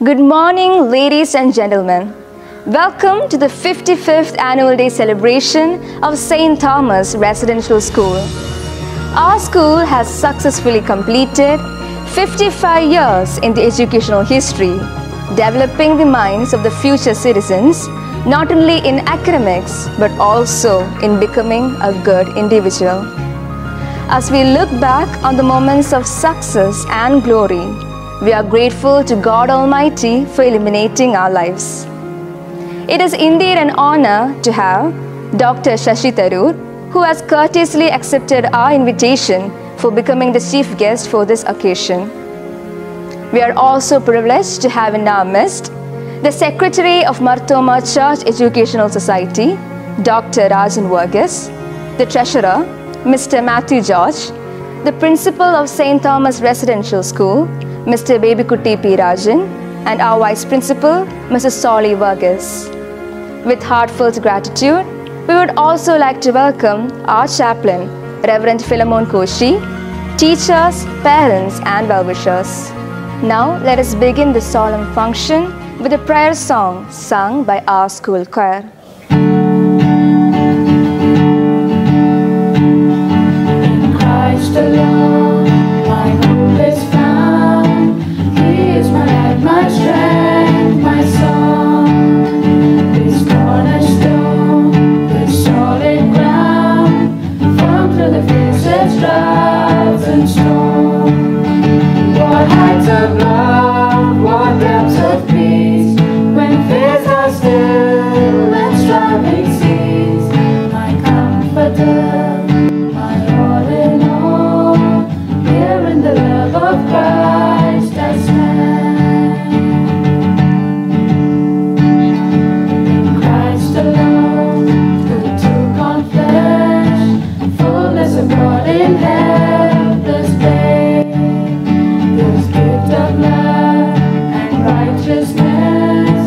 Good morning, ladies and gentlemen. Welcome to the 55th Annual Day celebration of St. Thomas Residential School. Our school has successfully completed 55 years in the educational history, developing the minds of the future citizens, not only in academics, but also in becoming a good individual. As we look back on the moments of success and glory, we are grateful to God Almighty for illuminating our lives. It is indeed an honor to have Dr. Shashi Tharoor, who has courteously accepted our invitation for becoming the chief guest for this occasion. We are also privileged to have in our midst the Secretary of Mar Thoma Church Educational Society, Dr. Rajan Varghese, the Treasurer, Mr. Matthew George, the Principal of St. Thomas Residential School, Mr. Bebikutti P. Rajan, and our Vice Principal, Mrs. Solly Varghese. With heartfelt gratitude, we would also like to welcome our chaplain, Reverend Philemon Koshi, teachers, parents, and well-wishers. Now, let us begin this solemn function with a prayer song sung by our school choir. In Christ alone, my hope is found. He is my light, my strength, my song. This cornerstone, this solid ground, firm through the fiercest droughts and storm. What heights of love, what depths of peace, when fears are still and striving cease. My comforter, my all in all, here in the love of Christ I stand. In Christ alone, who took on flesh, fullness of God in helpless babe, this gift of love and righteousness,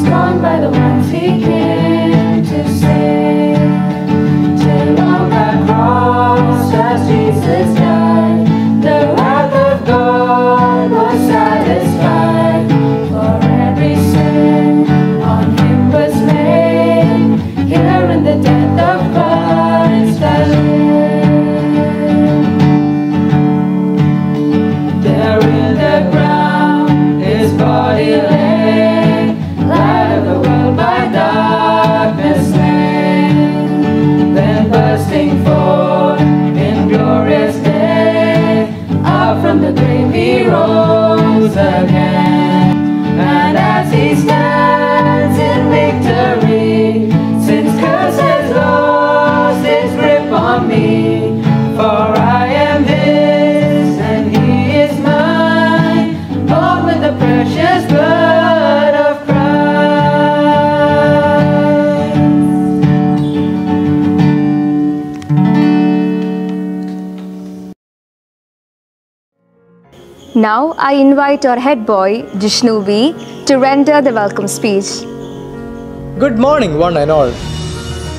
scorned by the ones he came to save. Till on that cross, as Jesus died, the wrath of God was satisfied. For every sin on him was laid. Here in the death of Christ I live. There in the ground his body lay, light of the world by darkness slain. Then bursting forth in glorious day, out from the grave he rose again. And as he stands in victory, sin's curse has lost its grip on me. For I am his and he is mine, bought with the precious blood of Christ. Now, I invite our head boy, Jishnu V, to render the welcome speech. Good morning, one and all.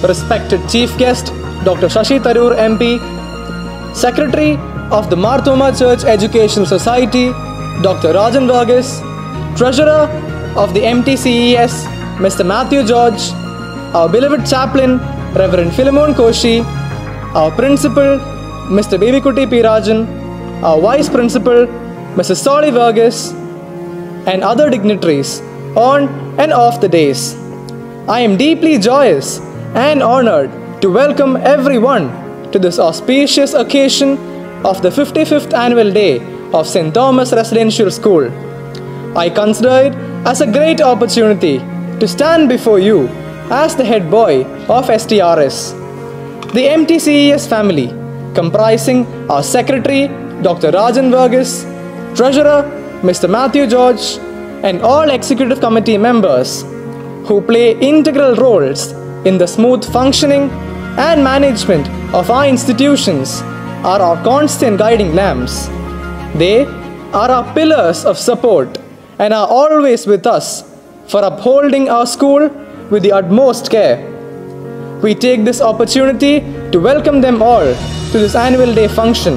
Respected Chief Guest, Dr. Shashi Tharoor MP, Secretary of the Mar Thoma Church Educational Society, Dr. Rajan Varghese, Treasurer of the MTCES, Mr. Matthew George, our beloved chaplain, Reverend Philemon Koshi, our Principal, Mr. Bebikutti P. Rajan, our Vice Principal, Mrs. Solly Varghese, and other dignitaries on and off the days. I am deeply joyous and honored to welcome everyone to this auspicious occasion of the 55th Annual Day of St. Thomas Residential School. I consider it as a great opportunity to stand before you as the head boy of STRS. The MTCES family, comprising our Secretary, Dr. Rajan Varghese, Treasurer, Mr. Matthew George, and all Executive Committee members who play integral roles in the smooth functioning and management of our institutions are our constant guiding lamps. They are our pillars of support and are always with us for upholding our school with the utmost care. We take this opportunity to welcome them all to this annual day function.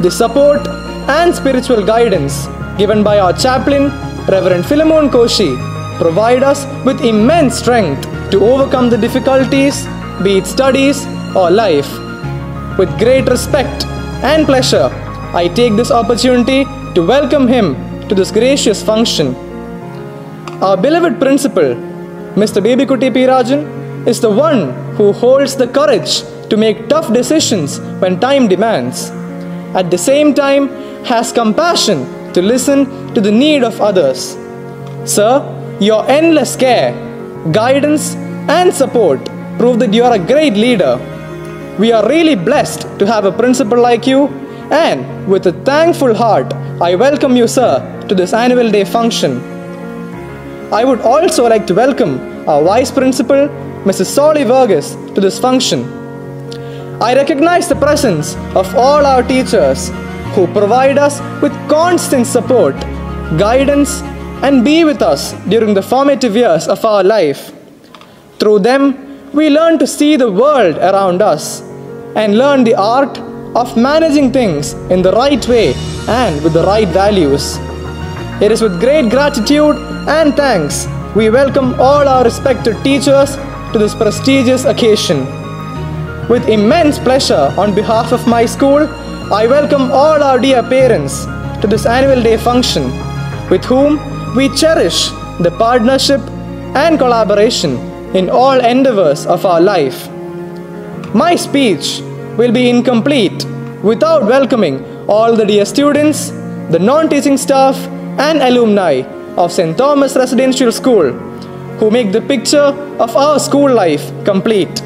The support and spiritual guidance given by our chaplain, Reverend Philemon Koshi, provide us with immense strength to overcome the difficulties, be it studies or life. With great respect and pleasure, I take this opportunity to welcome him to this gracious function. Our beloved principal, Mr. Bebikutti P. Rajan, is the one who holds the courage to make tough decisions when time demands. At the same time, has compassion to listen to the need of others. Sir, your endless care, guidance, and support prove that you are a great leader. We are really blessed to have a principal like you, and with a thankful heart, I welcome you, sir, to this annual day function. I would also like to welcome our Vice Principal, Mrs. Solly Vargas, to this function. I recognize the presence of all our teachers who provide us with constant support, guidance, and be with us during the formative years of our life. Through them, we learn to see the world around us and learn the art of managing things in the right way and with the right values. It is with great gratitude and thanks we welcome all our respected teachers to this prestigious occasion. With immense pleasure on behalf of my school, I welcome all our dear parents to this annual day function, with whom we cherish the partnership and collaboration in all endeavors of our life. My speech will be incomplete without welcoming all the dear students, the non-teaching staff and alumni of St. Thomas Residential School who make the picture of our school life complete.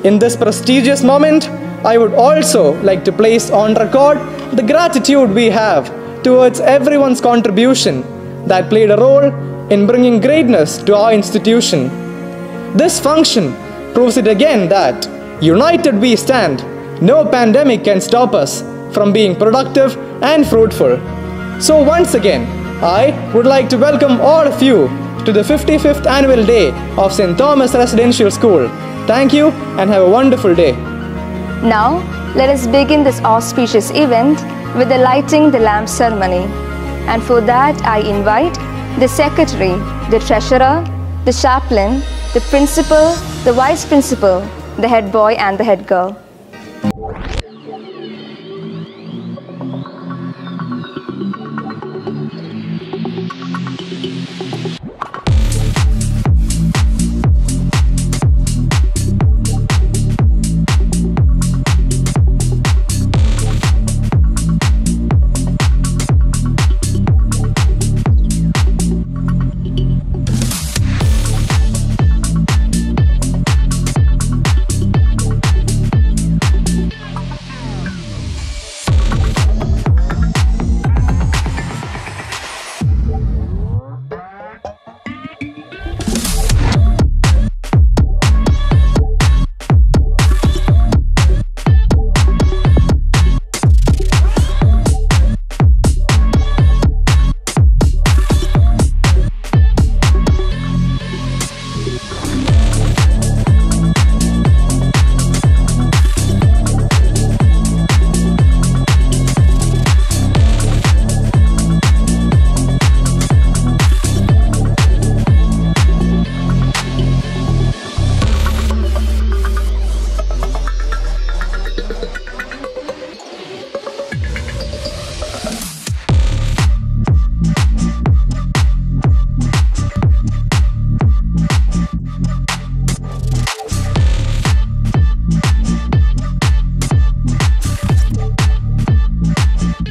In this prestigious moment, I would also like to place on record the gratitude we have towards everyone's contribution that played a role in bringing greatness to our institution. This function proves it again that, united we stand, no pandemic can stop us from being productive and fruitful. So once again, I would like to welcome all of you to the 55th annual day of St. Thomas Residential School. Thank you and have a wonderful day. Now, let us begin this auspicious event with the lighting the lamp ceremony. And for that, I invite the secretary, the treasurer, the chaplain, the principal, the vice principal, the head boy and the head girl.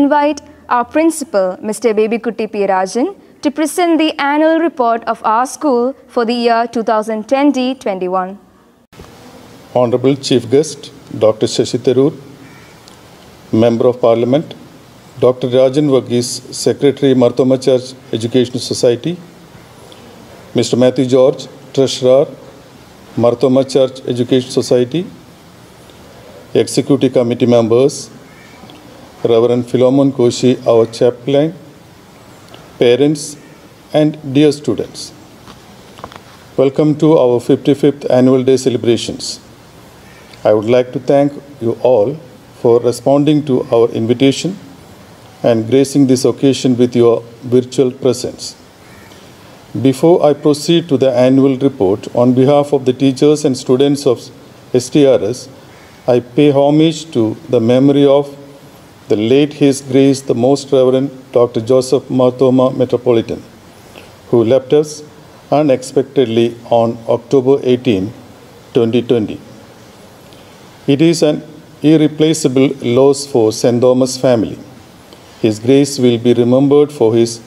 Invite our principal, Mr. Bebikutti P. Rajan, to present the annual report of our school for the year 2020-21. Honorable Chief Guest, Dr. Shashi Tharoor, Member of Parliament, Dr. Rajan Varghese, Secretary, Marthoma Church Educational Society, Mr. Matthew George, Treasurer, Marthoma Church Education Society, Executive Committee members, Reverend Philemon Koshi, our chaplain, parents, and dear students. Welcome to our 55th Annual Day celebrations. I would like to thank you all for responding to our invitation and gracing this occasion with your virtual presence. Before I proceed to the annual report, on behalf of the teachers and students of STRS, I pay homage to the memory of the late His Grace the Most Reverend Dr. Joseph Marthoma Metropolitan, who left us unexpectedly on October 18, 2020. It is an irreplaceable loss for St. Thomas family. His Grace will be remembered for his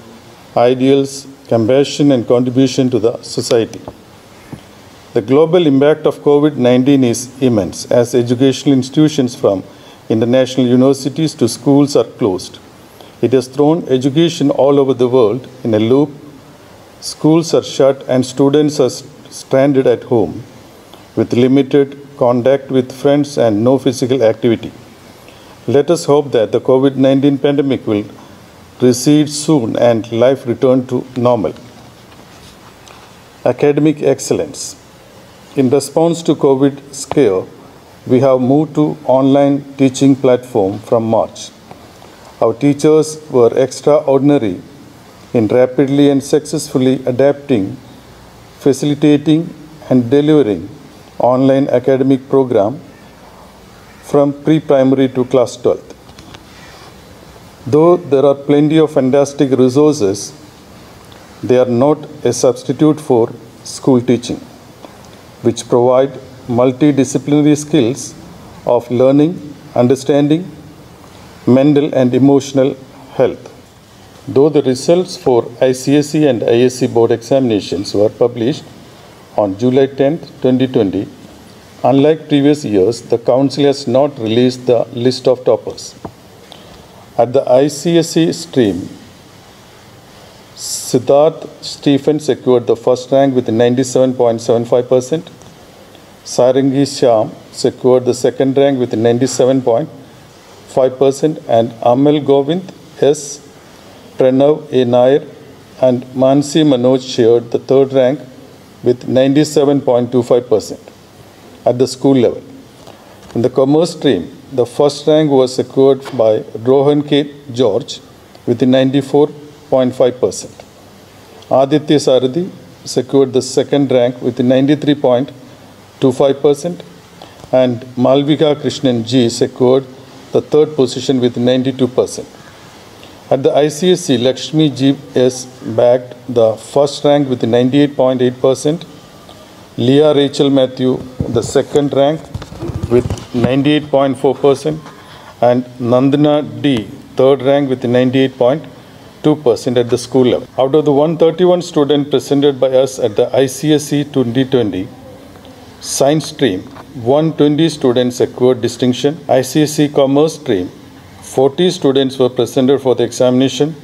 ideals, compassion, and contribution to the society. The global impact of COVID-19 is immense, as educational institutions from international universities to schools are closed. It has thrown education all over the world in a loop. Schools are shut and students are stranded at home with limited contact with friends and no physical activity. Let us hope that the COVID-19 pandemic will recede soon and life return to normal. Academic excellence. In response to COVID scare, we have moved to online teaching platform from March. Our teachers were extraordinary in rapidly and successfully adapting, facilitating, and delivering online academic program from pre-primary to class 12th. Though there are plenty of fantastic resources, they are not a substitute for school teaching, which provide multidisciplinary skills of learning, understanding, mental and emotional health. Though the results for ICSE and ISC board examinations were published on July 10, 2020, unlike previous years, the Council has not released the list of toppers. At the ICSE stream, Siddharth Stephen secured the first rank with 97.75%. Sarangi Shyam secured the second rank with 97.5%, and Amal Govind S. Pranav A. Nair and Mansi Manoj shared the third rank with 97.25% at the school level. In the commerce stream, the first rank was secured by Rohan K. George with 94.5%. Aditya Saradi secured the second rank with 93.25%, and Malvika Krishnan G secured the third position with 92%. At the ICSE, Lakshmi G S bagged the first rank with 98.8%, Leah Rachel Matthew the second rank with 98.4%, and Nandana D third rank with 98.2% at the school level. Out of the 131 students presented by us at the ICSE 2020 Science stream, 120 students secured distinction. ICSE Commerce stream, 40 students were presented for the examination,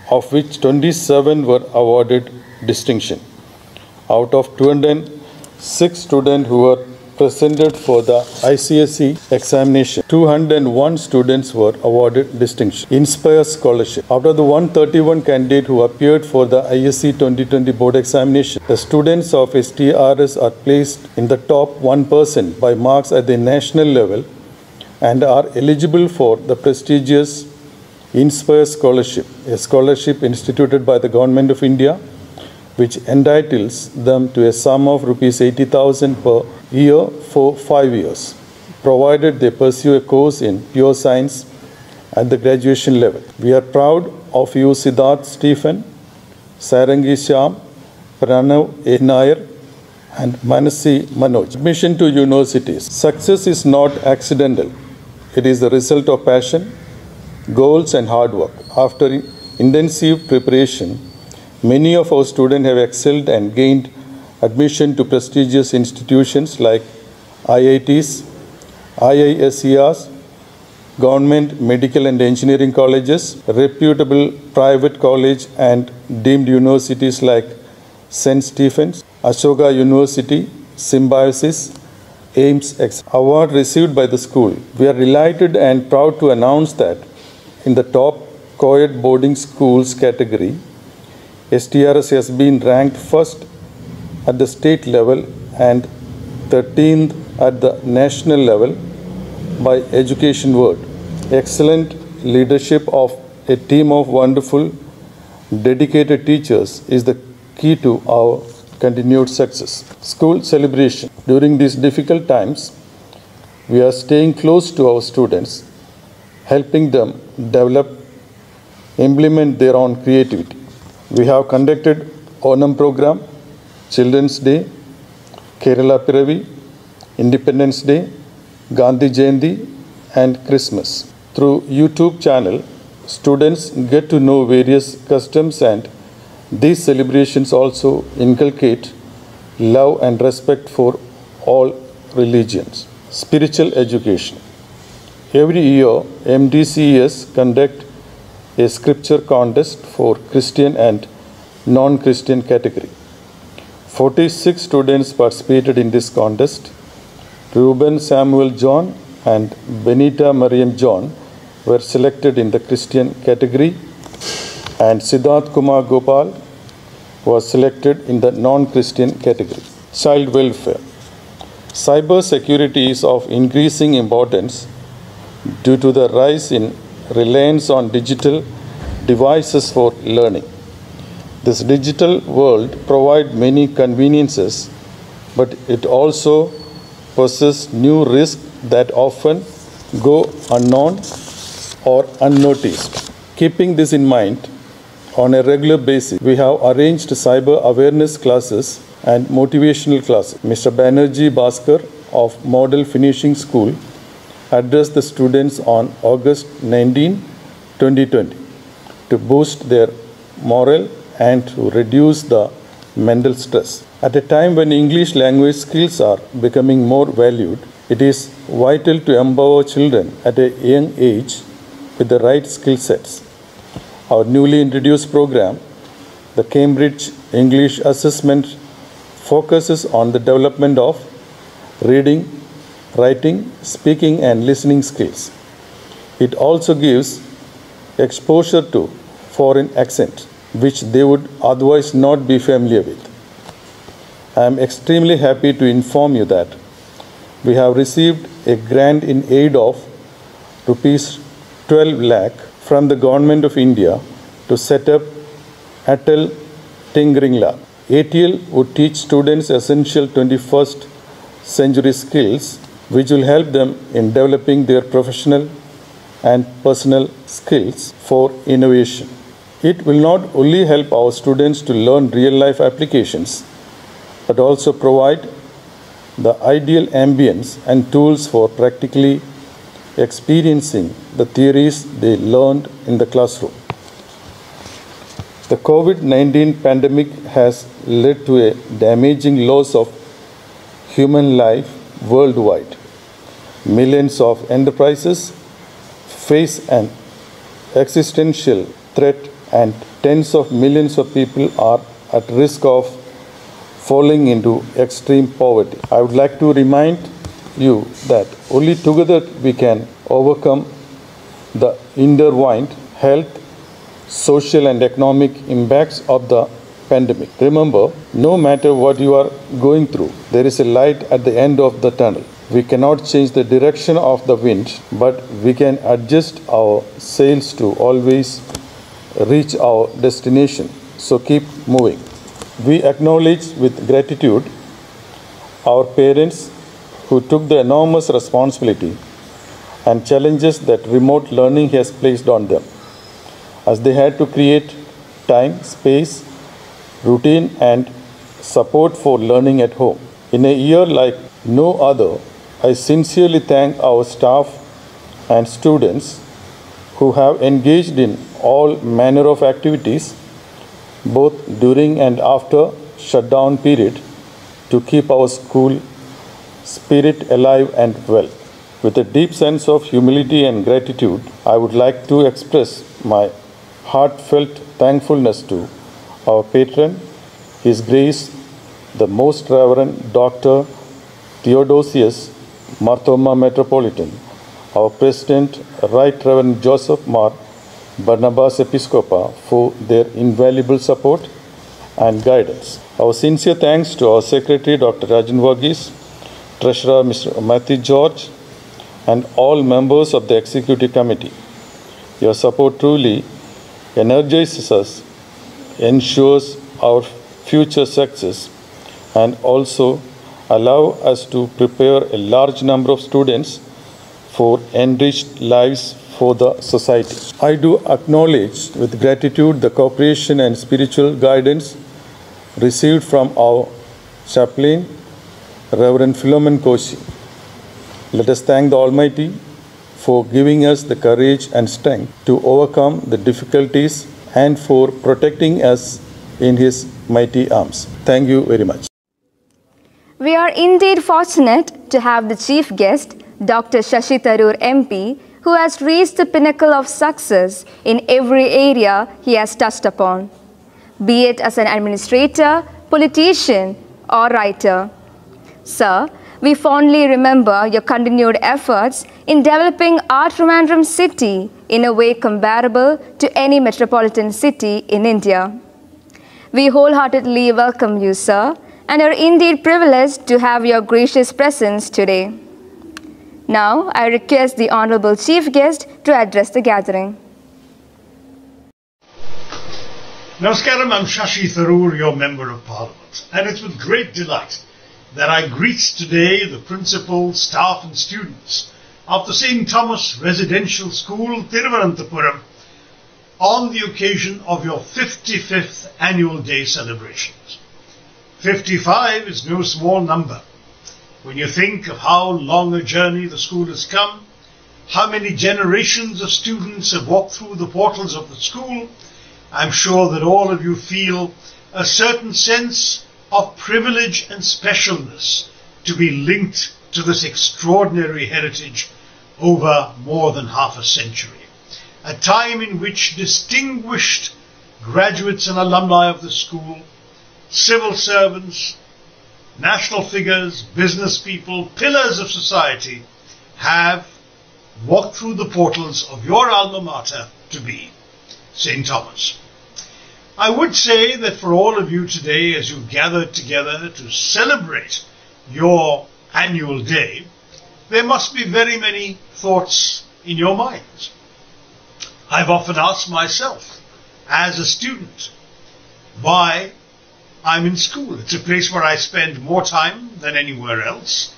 of which 27 were awarded distinction. Out of 206 students who were presented for the ICSE examination, 201 students were awarded distinction. Inspire Scholarship. Out of the 131 candidates who appeared for the ISC 2020 board examination, the students of STRS are placed in the top 1% by marks at the national level and are eligible for the prestigious Inspire Scholarship, a scholarship instituted by the Government of India, which entitles them to a sum of Rs 80,000 per year for 5 years, provided they pursue a course in pure science at the graduation level. We are proud of you, Siddharth Stephen, Sarangi Shyam, Pranav A. Nair, and Manasi Manoj. Admission to universities. Success is not accidental. It is the result of passion, goals, and hard work. After intensive preparation, many of our students have excelled and gained admission to prestigious institutions like IITs, IISERs, government medical and engineering colleges, reputable private college and deemed universities like St. Stephen's, Ashoka University, Symbiosis, AIMS, etc. Award received by the school. We are delighted and proud to announce that in the top co-ed boarding schools category, STRS has been ranked first at the state level and 13th at the national level by Education World. Excellent leadership of a team of wonderful dedicated teachers is the key to our continued success. School celebration. During these difficult times, we are staying close to our students, helping them develop, implement their own creativity. We have conducted Onam program, Children's Day, Kerala Piravi, Independence Day, Gandhi Jayanti, and Christmas. Through YouTube channel, students get to know various customs, and these celebrations also inculcate love and respect for all religions. Spiritual education. Every year, MDCES conduct a scripture contest for Christian and non-Christian category. 46 students participated in this contest. Reuben Samuel John and Benita Mariam John were selected in the Christian category, and Siddharth Kumar Gopal was selected in the non-Christian category. Child welfare. Cyber security is of increasing importance due to the rise in reliance on digital devices for learning. This digital world provides many conveniences, but it also poses new risks that often go unknown or unnoticed. Keeping this in mind, on a regular basis, we have arranged cyber awareness classes and motivational classes. Mr. Banerjee Bhaskar of Model Finishing School addressed the students on August 19, 2020 to boost their morale and to reduce the mental stress. At a time when English language skills are becoming more valued, it is vital to empower children at a young age with the right skill sets. Our newly introduced program, the Cambridge English Assessment, focuses on the development of reading, writing, speaking, and listening skills. It also gives exposure to foreign accents, which they would otherwise not be familiar with. I am extremely happy to inform you that we have received a grant in aid of rupees 12 lakh from the Government of India to set up Atal Tinkering Lab. ATL would teach students essential 21st century skills which will help them in developing their professional and personal skills for innovation. It will not only help our students to learn real-life applications, but also provide the ideal ambience and tools for practically experiencing the theories they learned in the classroom. The COVID-19 pandemic has led to a damaging loss of human life worldwide. Millions of enterprises face an existential threat, and tens of millions of people are at risk of falling into extreme poverty. I would like to remind you that only together we can overcome the intertwined health, social, and economic impacts of the pandemic. Remember, no matter what you are going through, there is a light at the end of the tunnel. We cannot change the direction of the wind, but we can adjust our sails to always reach our destination. So keep moving. We acknowledge with gratitude our parents who took the enormous responsibility and challenges that remote learning has placed on them, as they had to create time, space, routine, and support for learning at home. In a year like no other, I sincerely thank our staff and students who have engaged in all manner of activities, both during and after shutdown period, to keep our school spirit alive and well. With a deep sense of humility and gratitude, I would like to express my heartfelt thankfulness to our patron, His Grace, the Most Reverend Dr. Theodosius Marthoma Metropolitan, our President, Right Reverend Joseph Mar Barnabas Episcopa, for their invaluable support and guidance. Our sincere thanks to our Secretary, Dr. Rajan Varghese, Treasurer, Mr. Matthew George, and all members of the Executive Committee. Your support truly energizes us ensures our future success and also allow us to prepare a large number of students for enriched lives for the society. I do acknowledge with gratitude the cooperation and spiritual guidance received from our chaplain, Reverend Philemon Koshi. Let us thank the Almighty for giving us the courage and strength to overcome the difficulties and for protecting us in His mighty arms. Thank you very much. We are indeed fortunate to have the chief guest, Dr. Shashi Tharoor MP, who has reached the pinnacle of success in every area he has touched upon, be it as an administrator, politician, or writer. Sir, we fondly remember your continued efforts in developing our Trivandrum city in a way comparable to any metropolitan city in India. We wholeheartedly welcome you, sir, and are indeed privileged to have your gracious presence today. Now, I request the Honorable Chief Guest to address the gathering. Namaskaram, I'm Shashi Tharoor, your Member of Parliament, and it's with great delight that I greet today the principal, staff and students of the St. Thomas Residential School, Thiruvananthapuram, on the occasion of your 55th Annual Day celebrations. 55 is no small number. When you think of how long a journey the school has come, how many generations of students have walked through the portals of the school, I'm sure that all of you feel a certain sense of privilege and specialness to be linked to this extraordinary heritage over more than half a century. A time in which distinguished graduates and alumni of the school, civil servants, national figures, business people, pillars of society have walked through the portals of your alma mater to be St. Thomas. I would say that for all of you today, as you gathered together to celebrate your annual day, there must be very many thoughts in your minds. I've often asked myself, as a student, why I'm in school. It's a place where I spend more time than anywhere else.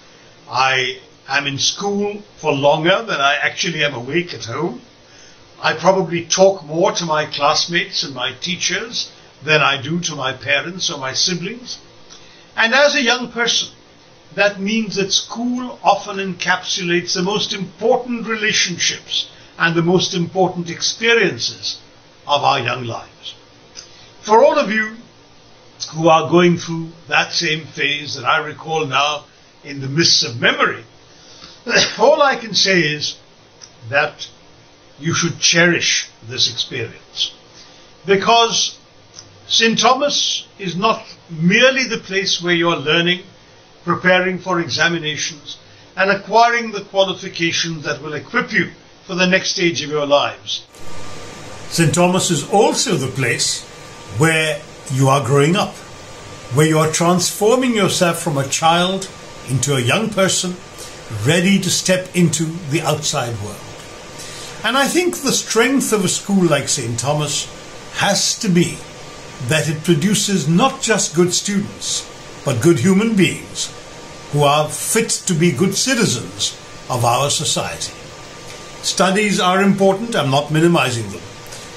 I am in school for longer than I actually am awake at home. I probably talk more to my classmates and my teachers than I do to my parents or my siblings. And as a young person, that means that school often encapsulates the most important relationships and the most important experiences of our young lives. For all of you who are going through that same phase that I recall now in the mists of memory, all I can say is that you should cherish this experience, because St. Thomas is not merely the place where you're learning, preparing for examinations, and acquiring the qualifications that will equip you for the next stage of your lives. St. Thomas is also the place where you are growing up, where you are transforming yourself from a child into a young person, ready to step into the outside world. And I think the strength of a school like St. Thomas has to be that it produces not just good students, but good human beings who are fit to be good citizens of our society. Studies are important, I'm not minimizing them,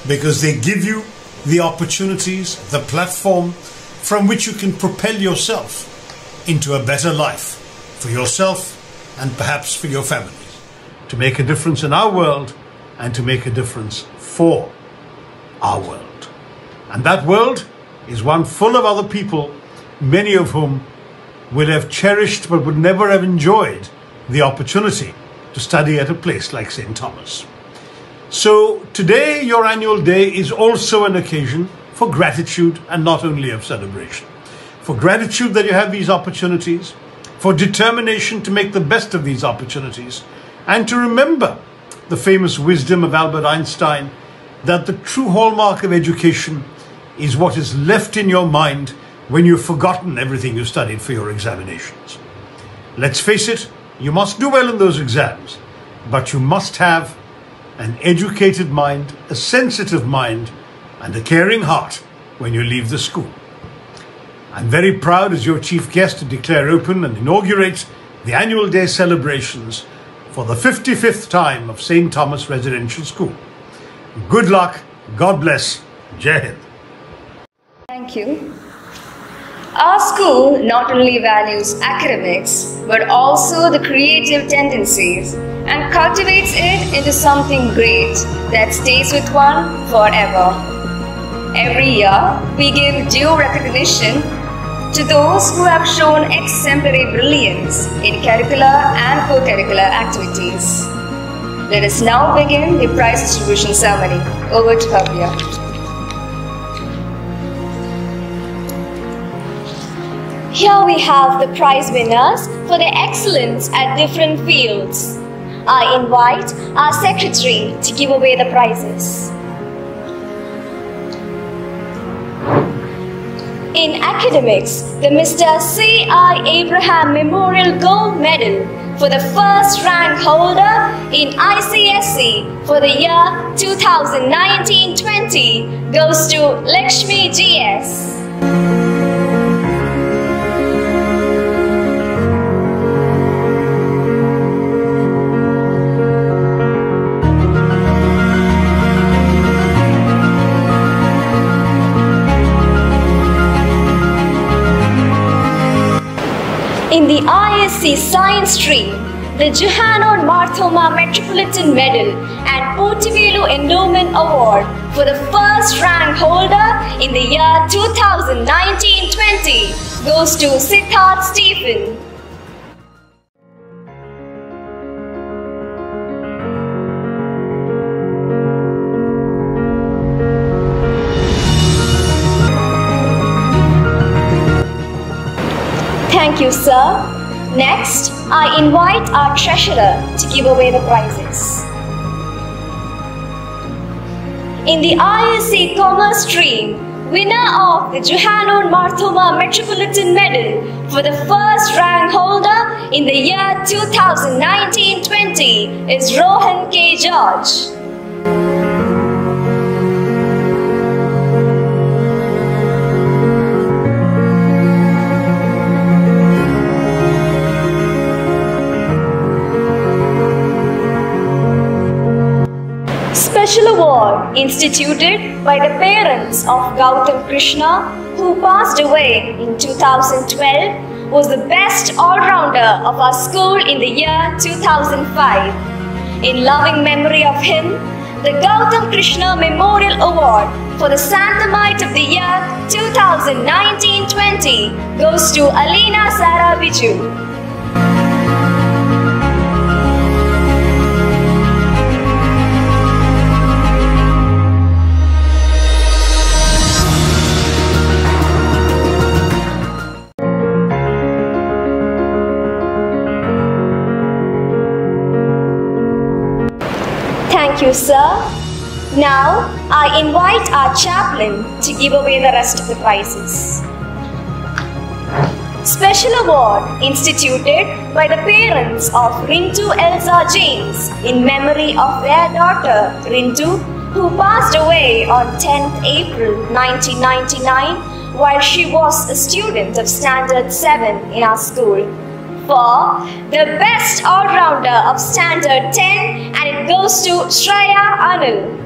because they give you the opportunities, the platform from which you can propel yourself into a better life for yourself and perhaps for your families, to make a difference in our world and to make a difference for our world. And that world is one full of other people, many of whom will have cherished but would never have enjoyed the opportunity to study at a place like St. Thomas. So today, your annual day is also an occasion for gratitude and not only of celebration. For gratitude that you have these opportunities, for determination to make the best of these opportunities, and to remember the famous wisdom of Albert Einstein that the true hallmark of education is what is left in your mind when you've forgotten everything you studied for your examinations. Let's face it, you must do well in those exams, but you must have an educated mind, a sensitive mind, and a caring heart when you leave the school. I'm very proud as your chief guest to declare open and inaugurate the annual day celebrations for the 55th time of St. Thomas Residential School. Good luck, God bless, Jai Hind. Thank you. Our school not only values academics but also the creative tendencies and cultivates it into something great that stays with one forever. Every year, we give due recognition to those who have shown exemplary brilliance in curricular and co-curricular activities. Let us now begin the prize distribution ceremony. Over to Bhavya. Here we have the prize winners for their excellence at different fields. I invite our secretary to give away the prizes. In academics, the Mr. C.I. Abraham Memorial Gold Medal for the first rank holder in ICSE for the year 2019-20 goes to Lakshmi G.S. In the ISC Science stream, the Johannon Marthoma Metropolitan Medal and Potivelu Endowment Award for the first rank holder in the year 2019-20 goes to Siddharth Stephen. Thank you, sir. Next, I invite our treasurer to give away the prizes. In the ISC Commerce stream, winner of the Johannon Marthoma Metropolitan Medal for the first rank holder in the year 2019-20 is Rohan K. George. Special award instituted by the parents of Gautam Krishna, who passed away in 2012, was the best all-rounder of our school in the year 2005. In loving memory of him, the Gautam Krishna Memorial Award for the Santhamite of the year 2019-20 goes to Alina Sara Biju. Thank you, sir. Now, I invite our chaplain to give away the rest of the prizes. Special award instituted by the parents of Rintu Elsa James in memory of their daughter Rintu, who passed away on 10th April 1999 while she was a student of Standard 7 in our school. For the best all-rounder of Standard 10, and it goes to Shreya Anil.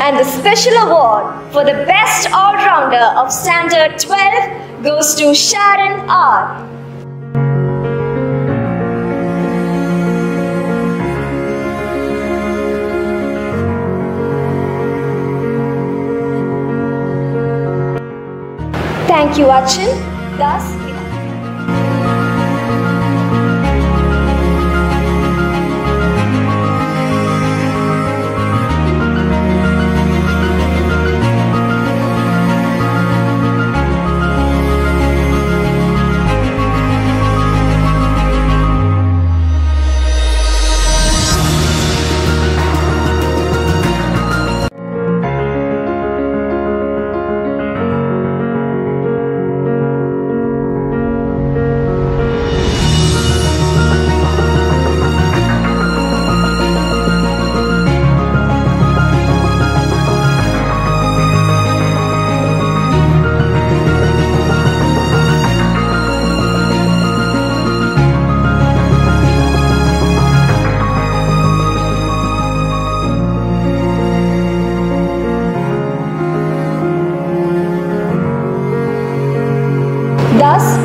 And the special award for the best all-rounder of Standard 12 goes to Sharon R. Thank you, Achin. Thus,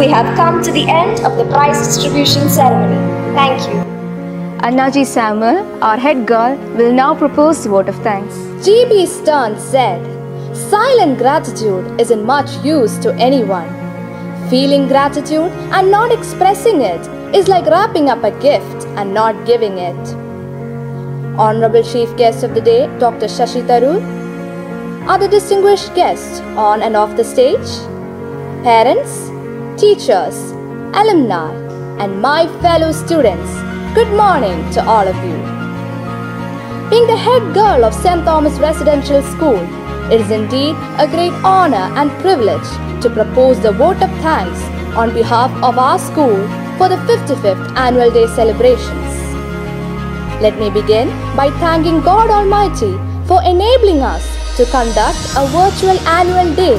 we have come to the end of the prize distribution ceremony. Thank you. Annaji Samuel, our head girl, will now propose the vote of thanks. G.B. Stern said, "Silent gratitude isn't much use to anyone. Feeling gratitude and not expressing it is like wrapping up a gift and not giving it." Honorable Chief Guest of the Day, Dr. Shashi Tharoor, other distinguished guests on and off the stage, parents, teachers, alumni, and my fellow students, good morning to all of you. Being the head girl of St. Thomas Residential School, it is indeed a great honor and privilege to propose the vote of thanks on behalf of our school for the 55th Annual Day celebrations. Let me begin by thanking God Almighty for enabling us to conduct a virtual annual day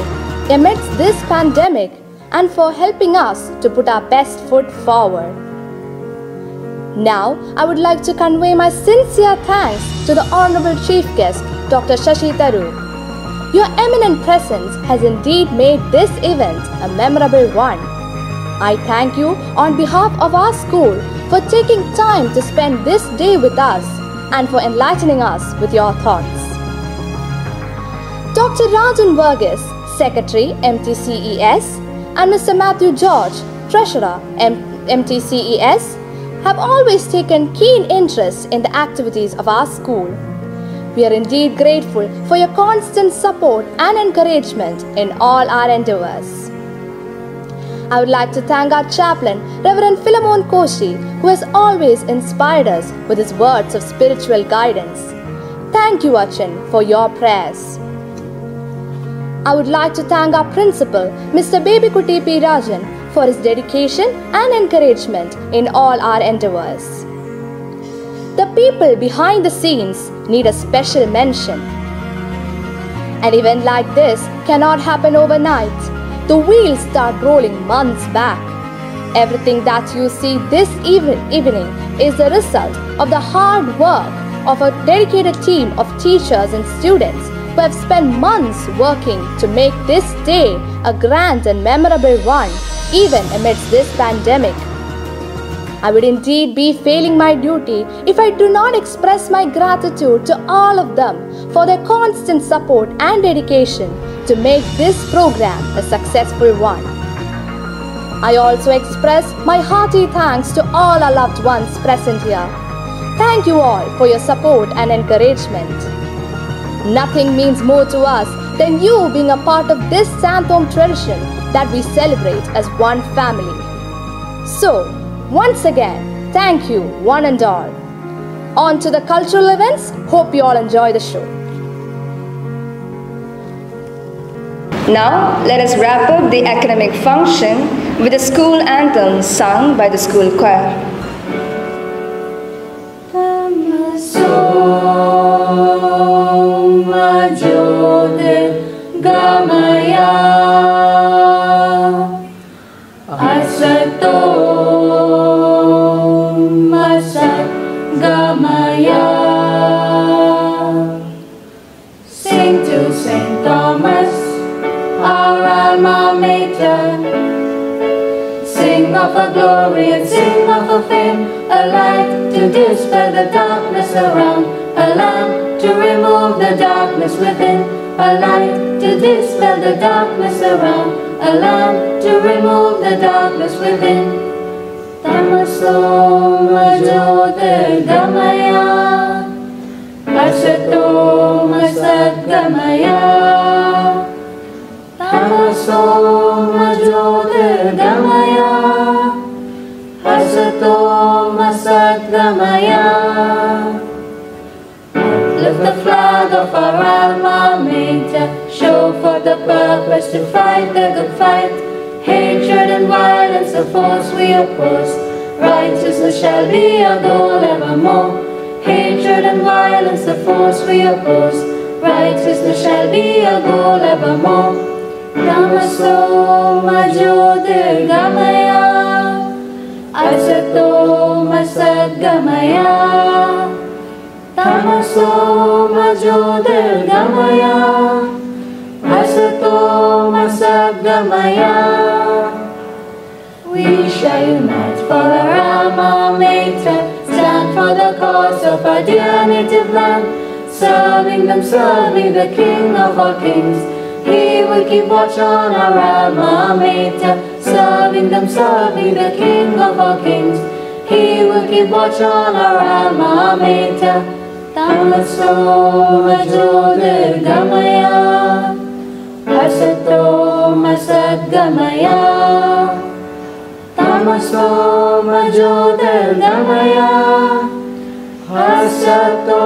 amidst this pandemic and for helping us to put our best foot forward. Now, I would like to convey my sincere thanks to the Honorable Chief Guest, Dr. Shashi Tharoor. Your eminent presence has indeed made this event a memorable one. I thank you on behalf of our school for taking time to spend this day with us and for enlightening us with your thoughts. Dr. Rajan Varghese, Secretary, MTCES, and Mr. Matthew George, Treasurer, MTCES, have always taken keen interest in the activities of our school. We are indeed grateful for your constant support and encouragement in all our endeavors. I would like to thank our chaplain, Reverend Philemon Koshi, who has always inspired us with his words of spiritual guidance. Thank you, Achin, for your prayers. I would like to thank our principal, Mr. Bebikutti P. Rajan, for his dedication and encouragement in all our endeavors. The people behind the scenes need a special mention. An event like this cannot happen overnight. The wheels start rolling months back. Everything that you see this evening is the result of the hard work of a dedicated team of teachers and students who have spent months working to make this day a grand and memorable one, even amidst this pandemic. I would indeed be failing my duty if I do not express my gratitude to all of them for their constant support and dedication to make this program a successful one. I also express my hearty thanks to all our loved ones present here. Thank you all for your support and encouragement. Nothing means more to us than you being a part of this Santhom tradition that we celebrate as one family. So, once again, thank you one and all. On to the cultural events. Hope you all enjoy the show. Now, let us wrap up the academic function with the school anthem sung by the school choir. Sing to St. Thomas, our alma mater. Sing of her glory and sing of her fame, a light to dispel the darkness around, a lamp to remove the darkness within, a light to dispel the darkness around, a lamp to remove the darkness within. Tamaso Majyotir Gamaya, Asato Masad Gamaya. Tamaso Majyotir Gamaya, Asato Masad Gamaya. Lift the flag of our alma mater, show for the purpose to fight the good fight. Hatred and violence a force we oppose, righteousness shall be our goal evermore. Hatred and violence a force we oppose, righteousness shall be our goal evermore. Tamaso Majyotir Gamaya, Asato Masad Gamaya. Tamaso Majyotir Gamaya, Asato Masad Gamaya. shall unite for our alma mater, stand for the cause of our dear native land, serving the King of all kings. He will keep watch on our alma mater, serving the King of all kings. He will keep watch on our alma mater. Tamaso Majyotirgamaya, Asato Masadgamaya, Tamaso Majyotirgamaya, Asato